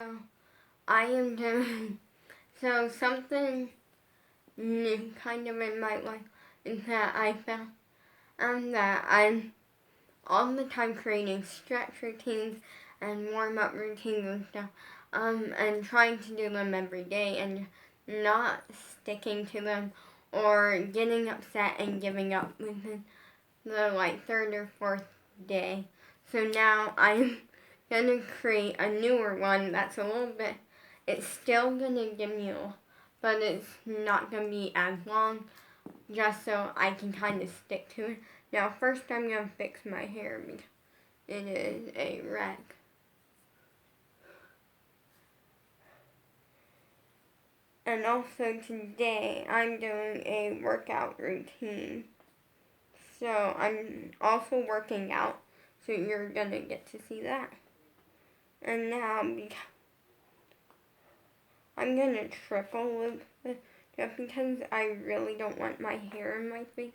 So I am doing something new kind of in my life is that I found that I'm all the time creating stretch routines and warm up routines and stuff, and trying to do them every day and not sticking to them or getting upset and giving up within the third or fourth day. So now I'm gonna create a newer one that's a little bit, it's still gonna give me but it's not gonna be as long, just so I can kind of stick to it. Now first I'm gonna fix my hair because it is a wreck. And also today I'm doing a workout routine. So I'm also working out, so you're gonna get to see that. And now I'm gonna triple loop it just because I really don't want my hair in my face.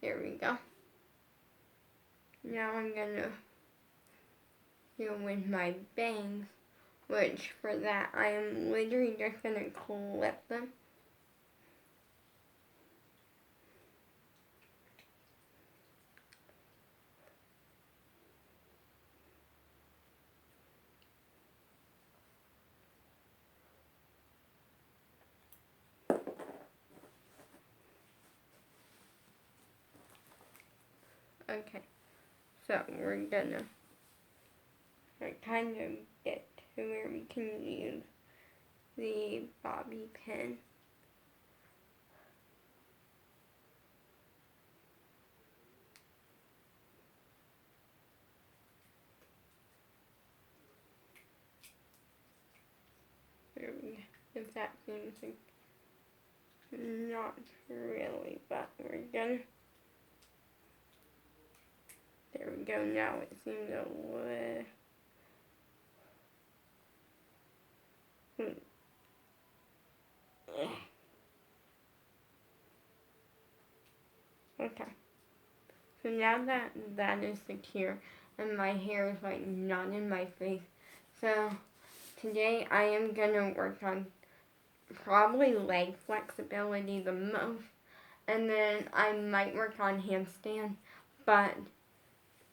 There we go. Now I'm gonna deal with my bangs, which for that I am literally just gonna clip them. Okay, so we're gonna kind of get to where we can use the bobby pin. There we go. If that seems like not really, but we're gonna. There we go. Now it seems a little. Okay. So now that that is secure and my hair is not in my face, so today I am gonna work on probably leg flexibility the most, and then I might work on handstand, but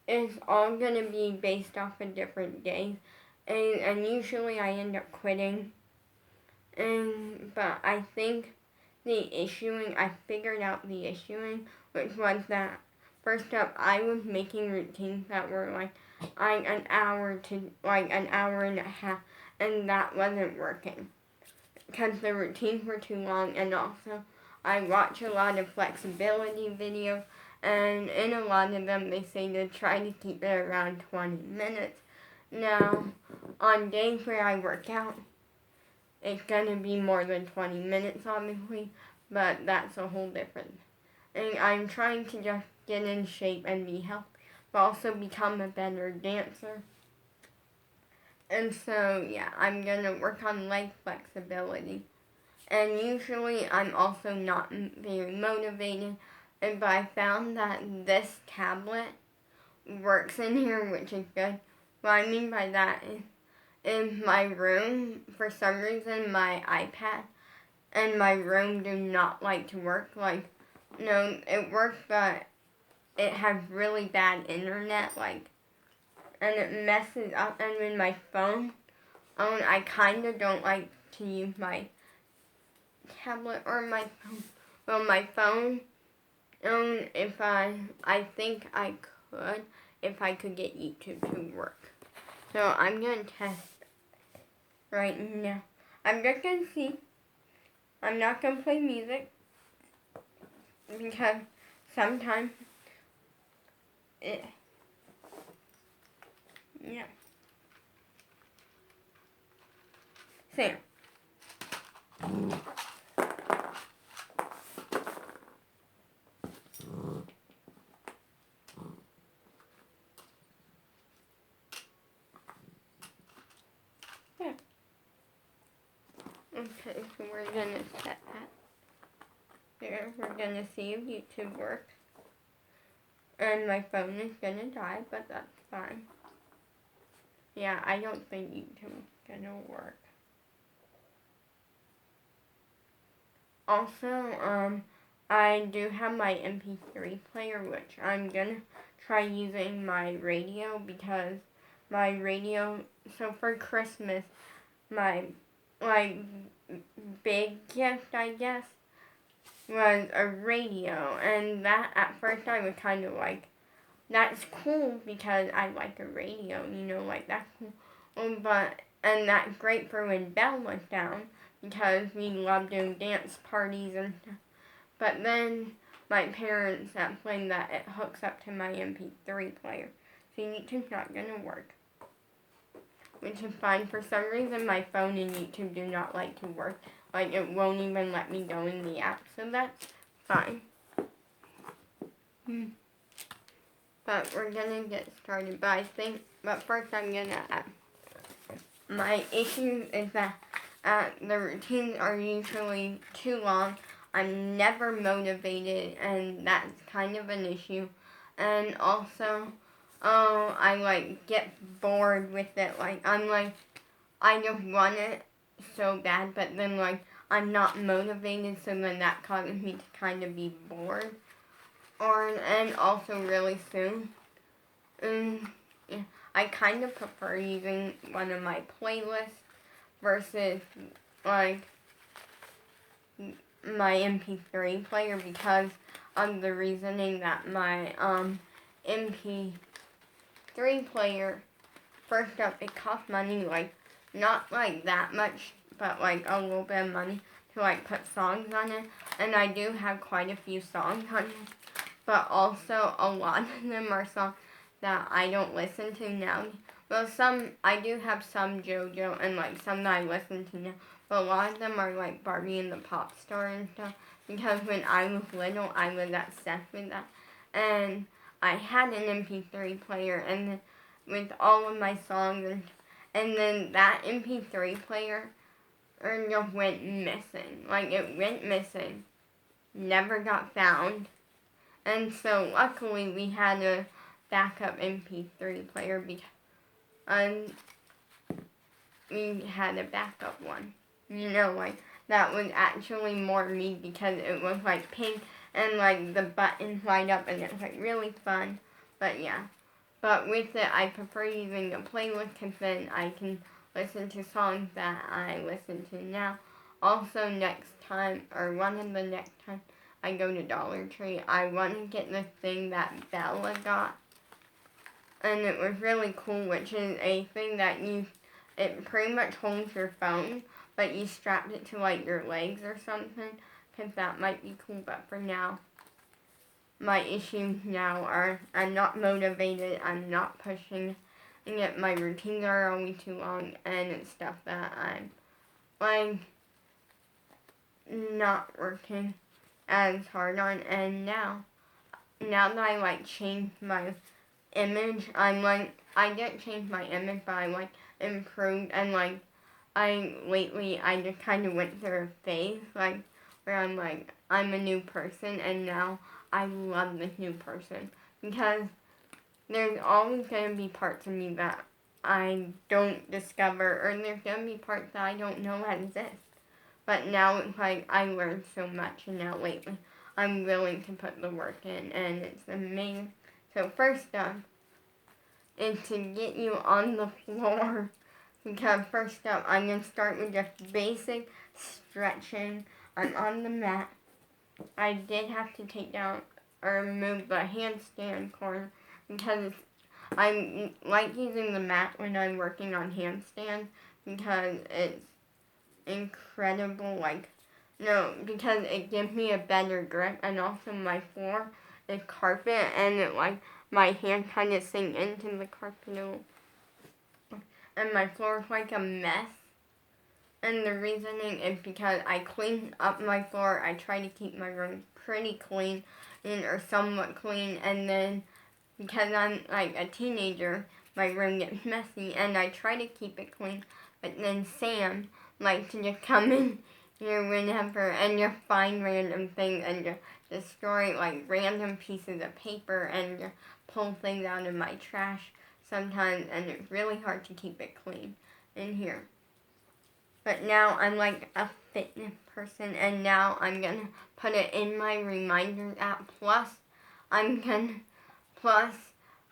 it's all gonna be based off of different days, and usually I end up quitting, but I think I figured out the issuing, which was that first up, I was making routines that were like an hour to an hour and a half, and that wasn't working because the routines were too long, and also I watch a lot of flexibility videos, and in a lot of them they say to try to keep it around 20 minutes. Now, on days where I work out, it's gonna be more than 20 minutes, obviously, but that's a whole different. And I'm trying to just get in shape and be healthy, but also become a better dancer. And so, yeah, I'm gonna work on leg flexibility. And usually I'm also not very motivated, but I found that this tablet works in here, which is good. What I mean by that is, in my room, for some reason, my iPad and my room do not like to work. No, it works, but it has really bad internet, and it messes up. And with my phone, I kind of don't like to use my tablet or my phone. Well, my phone, if I think I could, if I could get YouTube to work. So I'm gonna test right now. I'm just gonna see. I'm not gonna play music because sometimes it, yeah. Sam. Yeah. Okay, so we're gonna set that there. We're gonna see if YouTube works. And my phone is gonna die, but that's fine. Yeah, I don't think YouTube gonna work. Also, I do have my MP3 player, which I'm gonna try using my radio because my radio, so for Christmas, my, like, big gift, I guess, was a radio, and that, at first, I was kind of like, that's cool because I like a radio, like, that's cool, and that's great for when Belle was down, because we love doing dance parties and stuff. But then my parents explained that it hooks up to my MP3 player. So YouTube's not gonna work. Which is fine. For some reason my phone and YouTube do not like to work. Like it won't even let me go in the app. So that's fine. But we're gonna get started. But first I'm gonna my issue is that the routines are usually too long. I'm never motivated, and that's kind of an issue. And also, I get bored with it. I just want it so bad, but then I'm not motivated, so then that causes me to kind of be bored. And also really soon. Yeah, I kind of prefer using one of my playlists versus my MP3 player because of the reasoning that my MP3 player, first up, it costs money, not that much, but a little bit of money to put songs on it, and I do have quite a few songs on it, but also a lot of them are songs that I don't listen to now. Well, I do have some JoJo and some that I listen to now. But a lot of them are Barbie and the Pop Star and stuff. Because when I was little, I was obsessed with that. And I had an MP3 player and with all of my songs. And then that MP3 player just went missing. It went missing. Never got found. And so luckily we had a backup MP3 player because we had a backup one. That was actually more me because it was pink and the buttons light up and it's really fun. But yeah. But with it, I prefer using a playlist because then I can listen to songs that I listen to now. Also next time, or one of the next time I go to Dollar Tree, I want to get the thing that Bella got. And it was really cool, which is a thing that it pretty much holds your phone, but you strapped it to your legs or something, because that might be cool. But for now, my issues now are I'm not motivated, I'm not pushing it, my routines are always too long, and it's stuff that I'm not working as hard on. And now that I changed my image, I didn't change my image, but I improved, and lately I just kind of went through a phase where I'm a new person, and now I love this new person because there's always going to be parts of me that I don't discover, or there's going to be parts that I don't know exist. But now it's I learned so much, and now lately I'm willing to put the work in, and it's amazing. So first up is to get you on the floor, because first up I'm going to start with just basic stretching. I'm on the mat. I did have to take down or remove the handstand corner because I like using the mat when I'm working on handstand because it's incredible, because it gives me a better grip, and also my floor is carpet, and it my hand kind of sink into the carpet, and my floor is a mess. And the reasoning is because I clean up my floor. I try to keep my room pretty clean, or somewhat clean, and then because I'm a teenager, my room gets messy, and I try to keep it clean. But then Sam likes to just come in here whenever and just find random things and just destroy random pieces of paper and just pull things out of my trash sometimes, and it's really hard to keep it clean in here. but now I'm like a fitness person, and now I'm gonna put it in my reminders app. Plus,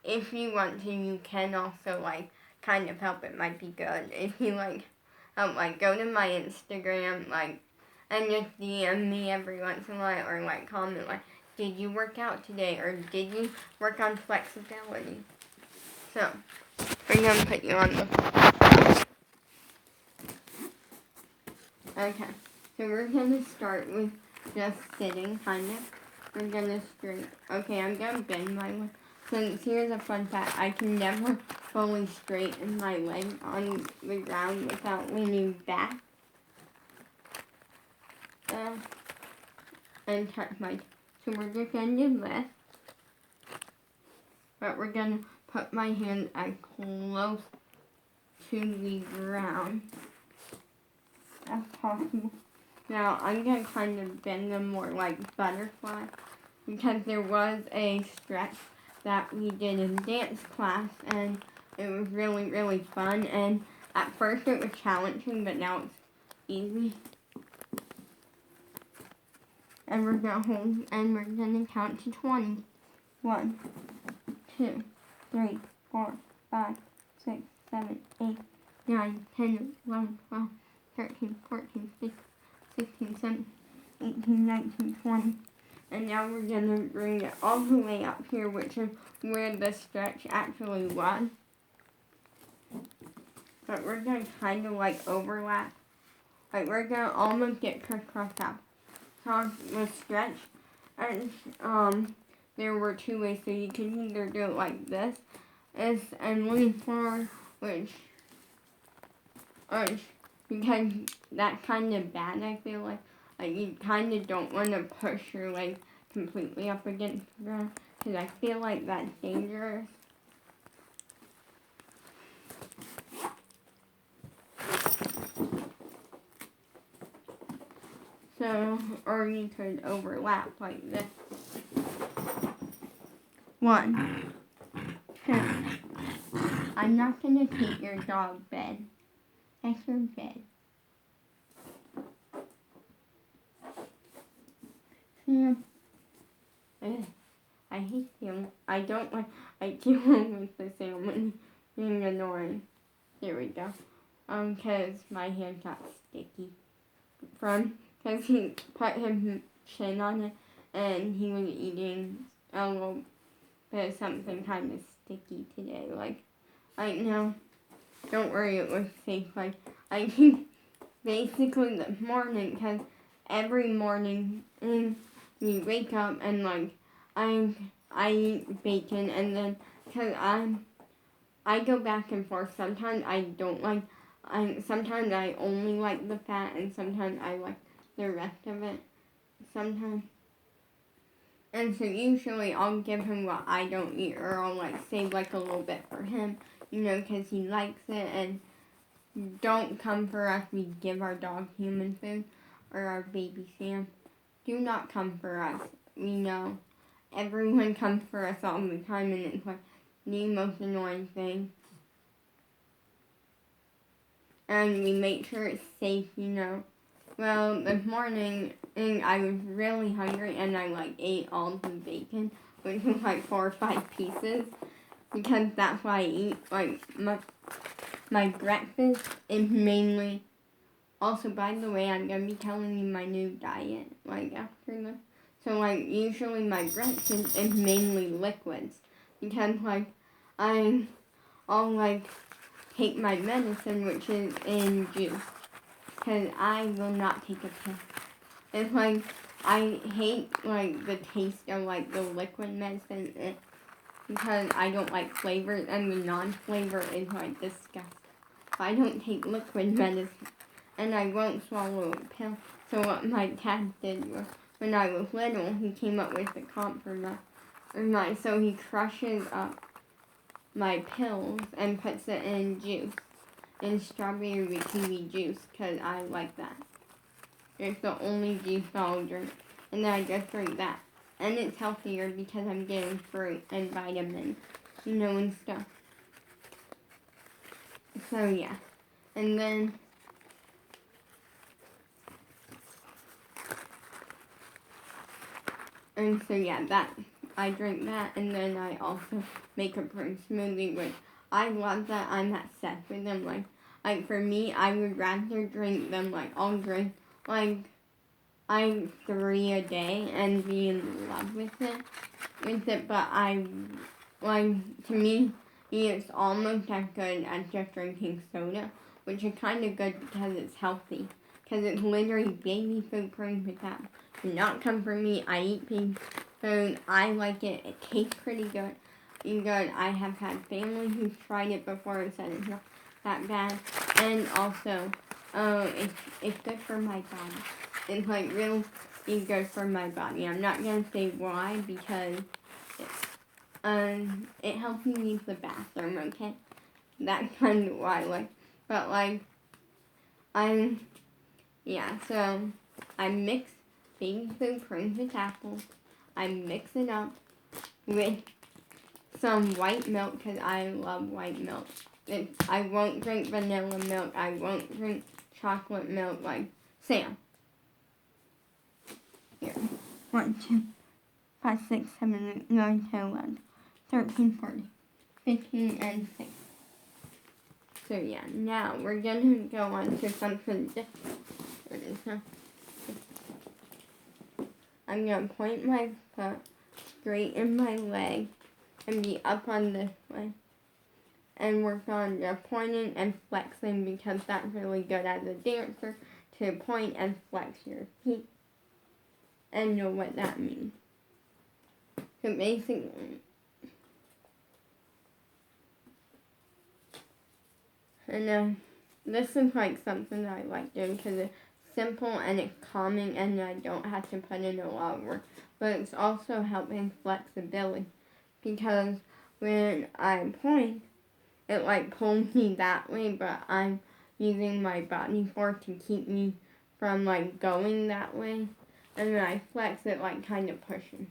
if you want to, you can also like kind of help. It might be good if you like go to my Instagram and just DM me every once in a while, or like comment like, did you work out today, or did you work on flexibility? So we're gonna put you on the. Okay, so we're gonna start with just sitting, kind of. We're gonna straight. Okay, I'm gonna bend my leg. Since here's a fun fact, I can never fully straighten my leg on the ground without leaning back. And touch my. So we're just gonna do this. But we're gonna put my hand as close to the ground as possible. Now I'm gonna kind of bend them more like butterfly, because there was a stretch that we did in dance class, and it was really, really fun, and at first it was challenging, but now it's easy. And we're gonna hold, and we're gonna count to 20. 1, 2, 3, 4, 5, 6, 7, 8, 9, 10, 11, 12, 13, 14, 15, 16, 17, 18, 19, 20. And now we're going to bring it all the way up here, which is where the stretch actually was. But we're going to kind of like overlap. Like we're going to almost get crisscross out. So the stretch, and there were 2 ways. So you can either do it like this, and lean forward, which because that's kind of bad, I feel like. Like, you kind of don't want to push your leg completely up against the ground, because I feel like that's dangerous. So, or you could overlap like this. 1, 2. I'm not going to take your dog bed. That's your bed. Yeah. I hate him. I don't like dealing with the salmon being annoying. There we go. Cause my hand got sticky cause he put his chin on it, and he was eating a little bit of something kind of sticky today. Like, no, don't worry, it was safe. Like, I think basically this morning, cause every morning we wake up and like I eat bacon, and then cause I go back and forth. Sometimes I don't like. Sometimes I only like the fat, and sometimes I like the rest of it. Sometimes. And so usually I'll give him what I don't eat, or I'll like save like a little bit for him, because he likes it. And don't come for us. We give our dog human food, or our baby Sam. Do not come for us. We know. Everyone comes for us all the time, and it's like the most annoying thing. And we make sure it's safe, Well, this morning, I was really hungry, and I like ate all the bacon, which was like 4 or 5 pieces, because that's what I eat. Like my breakfast is mainly. Also, by the way, I'm gonna be telling you my new diet, like after this. So, like, usually my breakfast is mainly liquids, because, like, I'll, like, take my medicine, which is in juice, because I will not take a pill. It's, like, I hate, like, the taste of, like, the liquid medicine, because I don't like flavors, and the non-flavor is, like, disgusting. I don't take liquid medicine, and I won't swallow a pill. So what my dad did was, when I was little, he came up with the compromise. So he crushes up my pills and puts it in juice, in strawberry kiwi juice, because I like that. It's the only juice I'll drink, and then I just drink that. And it's healthier because I'm getting fruit and vitamins, and stuff. So yeah, and then And so yeah, that I drink that, and then I also make a prune smoothie, which I love that. I'm obsessed with them. Like for me, I would rather drink them. Like I'll drink like I'm 3 a day and be in love with it. But to me, it's almost as good as just drinking soda, which is kind of good because it's healthy. Because it's literally baby food cream with that. Do not come for me. I eat baby food. I like it. It tastes pretty good. I have had family who's tried it before and said it's not that bad. And also, it's good for my body. It's like really good for my body. I'm not gonna say why because it helps me use the bathroom. Okay, that's kind of why. But so I mix baby food cream with apples. I mix it up with some white milk because I love white milk. I won't drink vanilla milk. I won't drink chocolate milk like Sam. Here. 1, 2, 5, 6, 7, 8, 9, 10, 11, 13, 14, 15, and 6. So yeah, now we're gonna go on to something different. I'm gonna point my foot straight in my leg and be up on this way. And work on your pointing and flexing because that's really good as a dancer to point and flex your feet and know what that means. So basically, and this is like something that I like doing because it's simple and it's calming and I don't have to put in a lot of work. But it's also helping flexibility because when I point, it like pulls me that way, but I'm using my body force to keep me from like going that way. And when I flex, it like kind of pushes.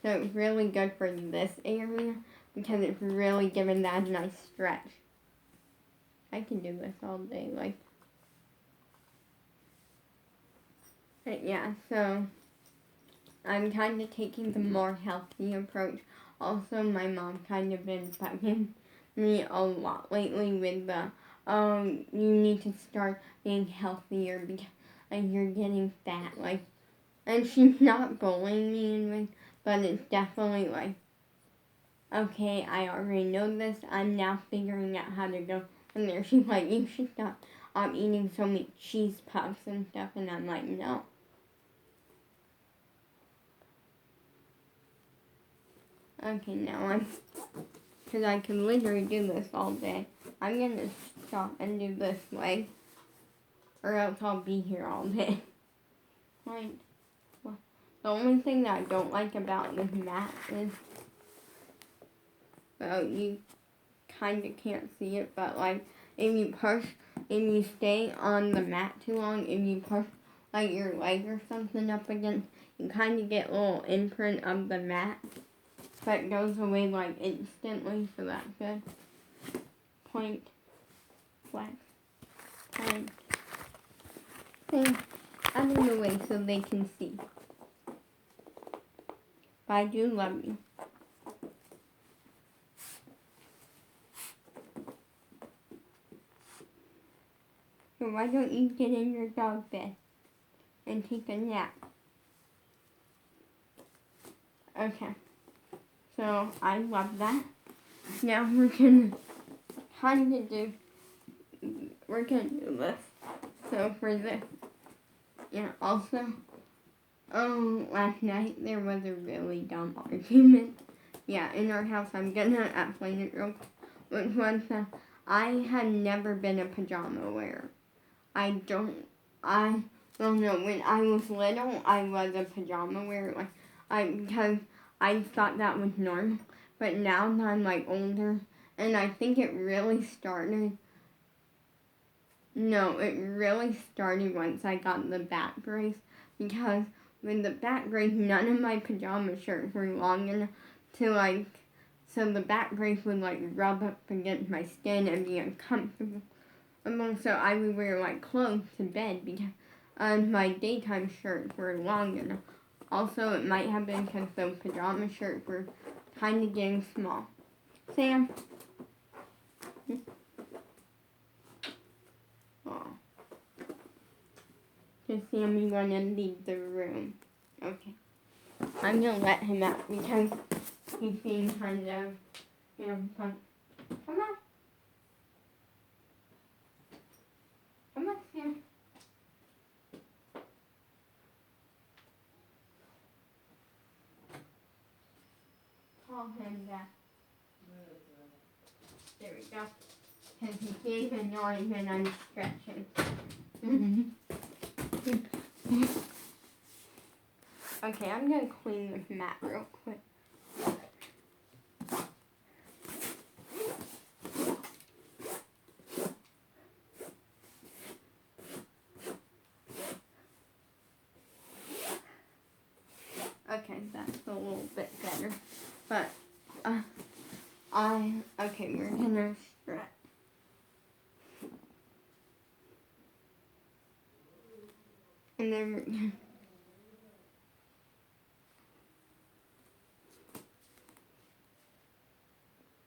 So it's really good for this area because it's really giving that a nice stretch. I can do this all day, But yeah, so I'm kind of taking the more healthy approach. Also, my mom kind of been bugging me a lot lately with the, you need to start being healthier because you're getting fat, and she's not bullying me anyway, but it's definitely okay, I already know this, I'm now figuring out how to go in there. She's like, you should stop eating so many cheese puffs and stuff, and I'm like, no. Okay, now because I can literally do this all day. I'm gonna stop and do this leg, or else I'll be here all day. The only thing that I don't like about this mat is, well, you kind of can't see it, but if you stay on the mat too long, if you push your leg or something up against, you kind of get a little imprint of the mat. But it goes away instantly, so that's good. Point, flex, point. Okay, out of the way so they can see. But I do love you. So why don't you get in your dog bed and take a nap? Okay. So I love that. Now we're gonna do this. So for this, also, last night there was a really dumb argument. In our house, I'm gonna explain it real quick. Which was that I had never been a pajama wearer. When I was little, I was a pajama wearer. Because I thought that was normal, but now that I'm older, and I think it really started once I got the back brace, because with the back brace, none of my pajama shirts were long enough to so the back brace would rub up against my skin and be uncomfortable. So I would wear clothes to bed because my daytime shirts were long enough. Also, it might have been because those pajama shirts were kind of getting small. Sam? Oh. Just Sam, you want to leave the room. Okay. I'm going to let him out because he's being kind of, fun. Come on. Come on, Sam. Call him back. There we go. Because he gave a noise when I'm stretching. Okay, I'm going to clean this mat real quick. Okay, that's a little bit better. But, okay, we're gonna stretch. And then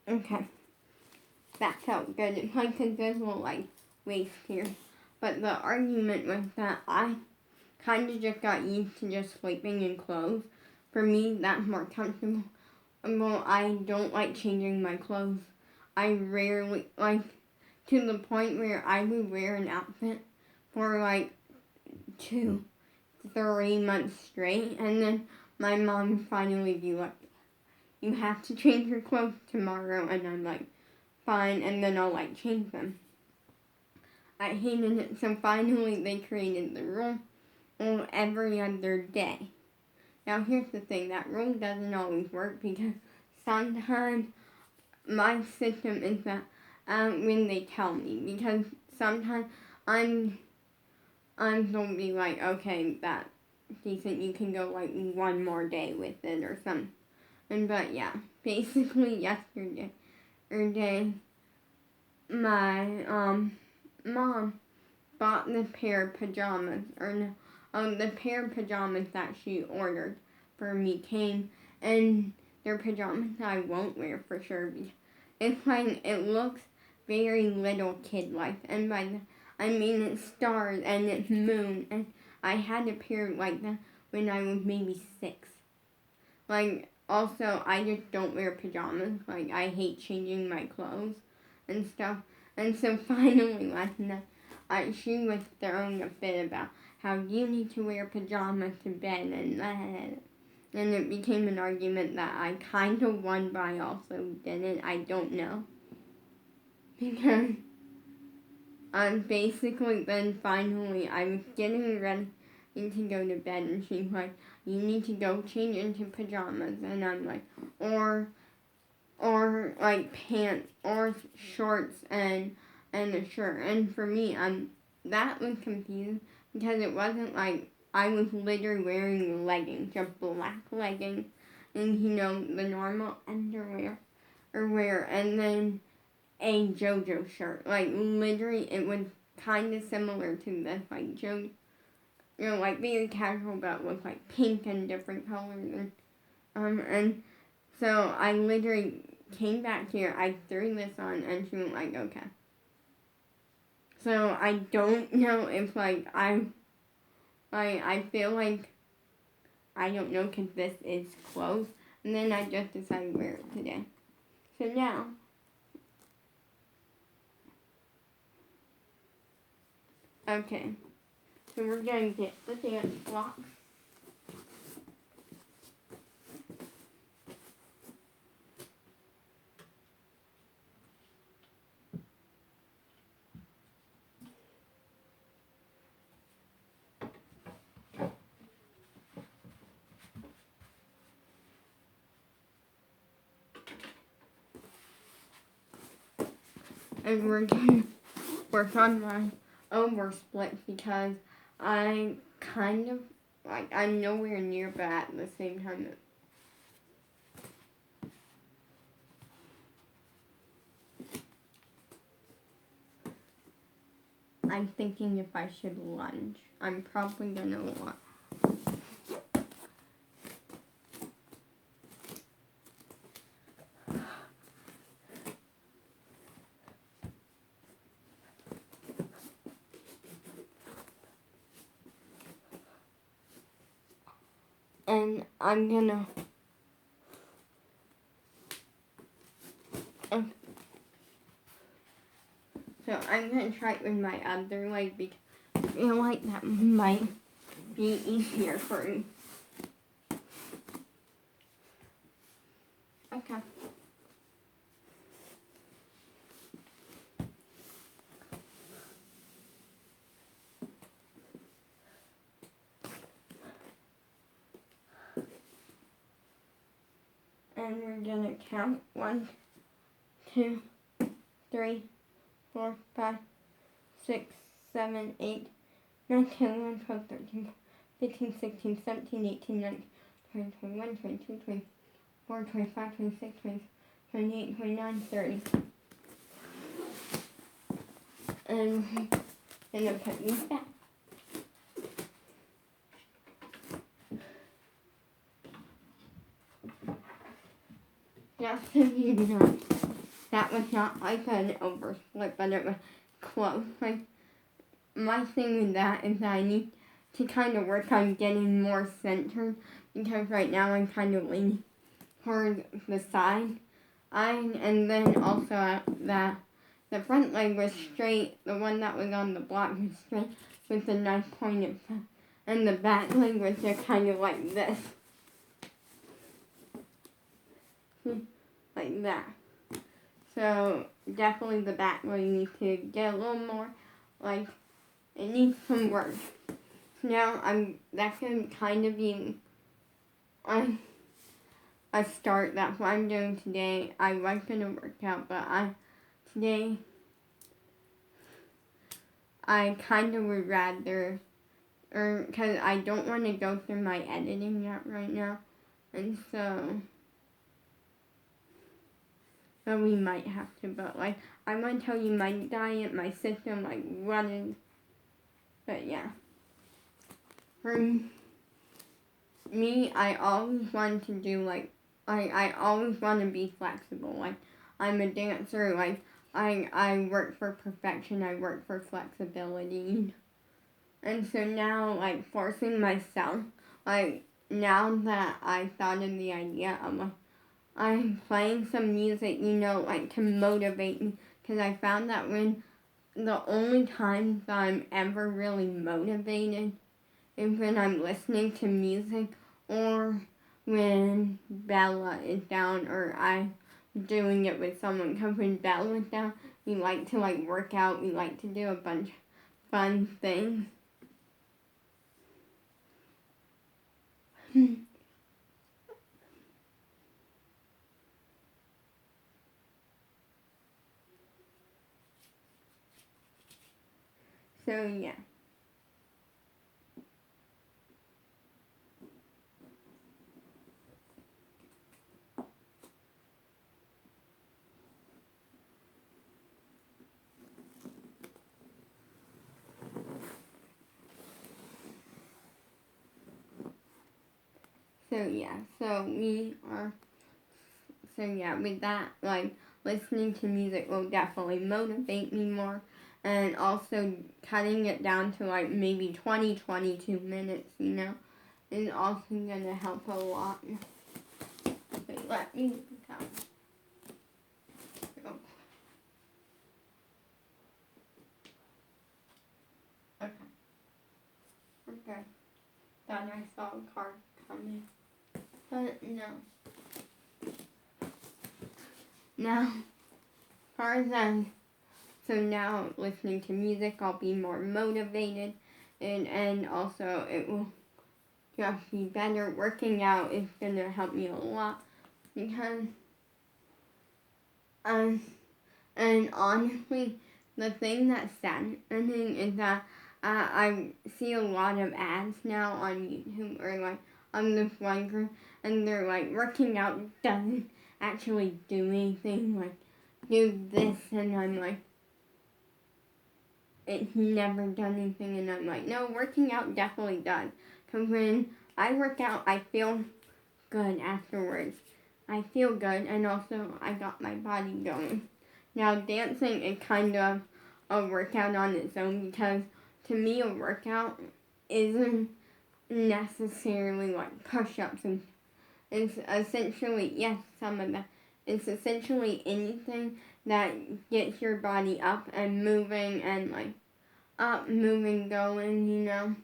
okay. That felt good. It's like a good little, waist here. But the argument was that I kind of just got used to just sleeping in clothes. For me, that's more comfortable. Well, I don't like changing my clothes. I rarely, to the point where I would wear an outfit for 2-3 months straight, and then my mom finally be like, you have to change your clothes tomorrow, and I'm like, fine, and then I'll change them. I hated it, so finally they created the rule every other day. Now here's the thing, that rule doesn't always work because sometimes my system is that when they tell me, because sometimes I'm going to be like, okay, that's decent, you can go one more day with it or something. But yeah, basically yesterday, my mom bought the pair of pajamas, the pair of pajamas that she ordered for me came, and they're pajamas I won't wear for sure. It's it looks very little kid-like, and by the, I mean it's stars and it's moon, and I had a pair like that when I was maybe 6. Also, I just don't wear pajamas. I hate changing my clothes and stuff. And so finally last night, she was throwing a fit about how you need to wear pajamas to bed and it became an argument that I kind of won but I also didn't. I don't know. Because basically then finally I was getting ready to go to bed and she's like, you need to go change into pajamas, and I'm like, or pants or shorts and a shirt. And for me, that was confusing because it wasn't I was literally wearing leggings, just black leggings, and the normal underwear and then a JoJo shirt. Literally, it was kind of similar to this, JoJo. Very casual, but with pink and different colors, and so I literally came back here. I threw this on, and she was like, "Okay." So I don't know if I feel like I don't know because this is clothes, and then I just decided to wear it today. So now. Okay. So we're going to get the dance blocks. And we're going to work on my oversplit because I kind of, I'm nowhere near, but at the same time, I'm thinking if I should lunge. I'm probably gonna lunge. and I'm gonna so I'm gonna try it with my other leg because I feel like that might be easier for me. Okay. And we're gonna count 1, 2, 3, 4, 5, 6, 7, 8, 9, 10, 11, 12, 13, 15, 16, 17, 18, 19, 20, 21, 22, 24, 25, 26, 28, 29, 30. And we're gonna put these back. Just so you know, that was not like an oversplit, but it was close. Like, my thing with that is that I need to kind of work on getting more centered, because right now I'm kind of leaning toward the side. And then also that the front leg was straight, the one that was on the block was straight with a nice pointed front, and the back leg was just kind of like this. Like that. So definitely the back leg needs to get a little more, like, it needs some work. Now that can kind of be a start. That's what I'm doing today. I was gonna work out, but today I kind of would rather, because I don't want to go through my editing yet right now, and so we might have to, but like, I'm gonna tell you my diet, my system, like running, but yeah. For me, I always want to do like, I always want to be flexible. Like, I'm a dancer, like, I work for perfection, I work for flexibility. And so now, like, forcing myself, like, now that I thought of the idea of, like, I'm playing some music, like, to motivate me. Because I found that the only time that I'm ever really motivated is when I'm listening to music, or when Bella is down, or I'm doing it with someone. Because when Bella is down, we like to, like, work out, we like to do a bunch of fun things. So, yeah. With that, like, listening to music will definitely motivate me more, and also cutting it down to, like, maybe 22 minutes, is also gonna help a lot. Wait, let me count. Okay. Thought I saw a car coming, but no. Now, so now listening to music, I'll be more motivated, and also it will just be better. Working out is gonna help me a lot, because and honestly, the thing that's saddening is that I see a lot of ads now on YouTube, or like on this one group, and they're like, working out doesn't actually do anything, like, do this, and I'm like, it's never done anything, and I'm like, no, working out definitely does. Because when I work out, I feel good afterwards. I feel good, and also I got my body going. Now, dancing is kind of a workout on its own, because to me, a workout isn't necessarily like push-ups, and it's essentially, yes, some of that. It's essentially anything that gets your body up and moving and like up, moving, going, you know.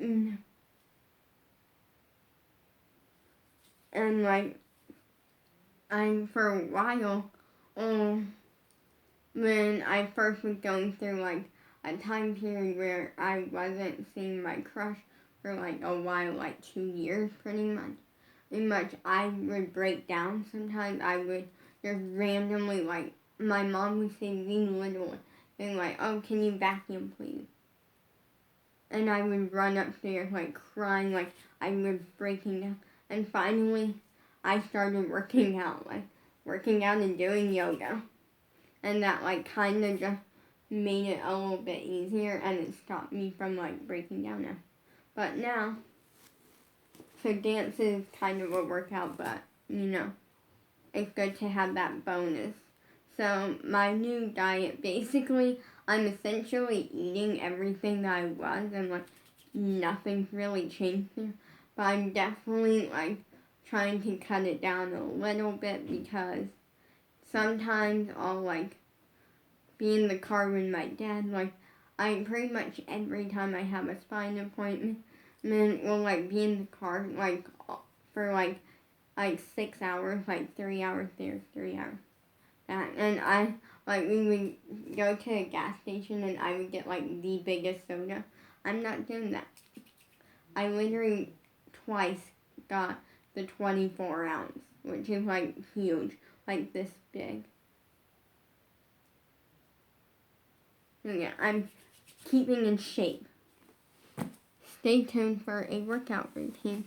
Mm. And like, for a while, when I first was going through like a time period where I wasn't seeing my crush for like a while, like 2 years pretty much. Pretty much I would break down sometimes. I would just randomly, like, my mom would say really little and like, oh, can you vacuum please? And I would run upstairs like crying, like I was breaking down. And finally I started working out and doing yoga. And that like kind of just made it a little bit easier, and it stopped me from like breaking down now. But now, so dance is kind of a workout, but you know, it's good to have that bonus. So my new diet, basically, I'm essentially eating everything that I was, and like nothing's really changed there. But I'm definitely like trying to cut it down a little bit, because sometimes I'll like be in the car with my dad. Like, I pretty much every time I have a spine appointment, will like be in the car like for like 6 hours, like 3 hours there, 3 hours back. And I like we would go to a gas station and I would get like the biggest soda. I'm not doing that. I literally twice got the 24 ounce, which is like huge, like this big. Yeah, I'm keeping in shape. Stay tuned for a workout routine.